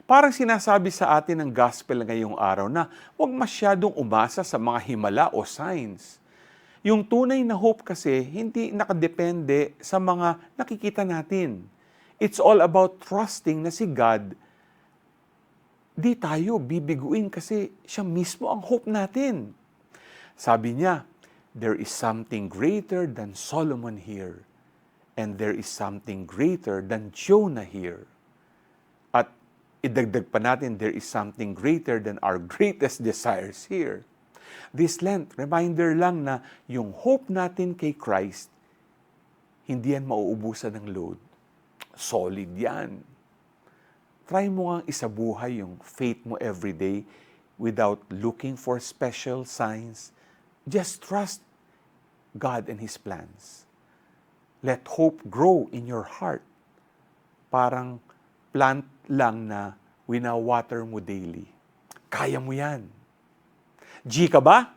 Parang sinasabi sa atin ng gospel ngayong araw na huwag masyadong umasa sa mga himala o signs. Yung tunay na hope kasi hindi nakadepende sa mga nakikita natin. It's all about trusting na si God, di tayo bibiguin kasi siya mismo ang hope natin. Sabi niya, there is something greater than Solomon here, and there is something greater than Jonah here. At idagdag pa natin, there is something greater than our greatest desires here. This Lent, reminder lang na yung hope natin kay Christ, hindi yan mauubusan ng load. Solid yan. Try mo nga isabuhay yung faith mo everyday without looking for special signs. Just trust God and His plans. Let hope grow in your heart. Parang plant lang na wina-water mo daily. Kaya mo yan. G ka ba?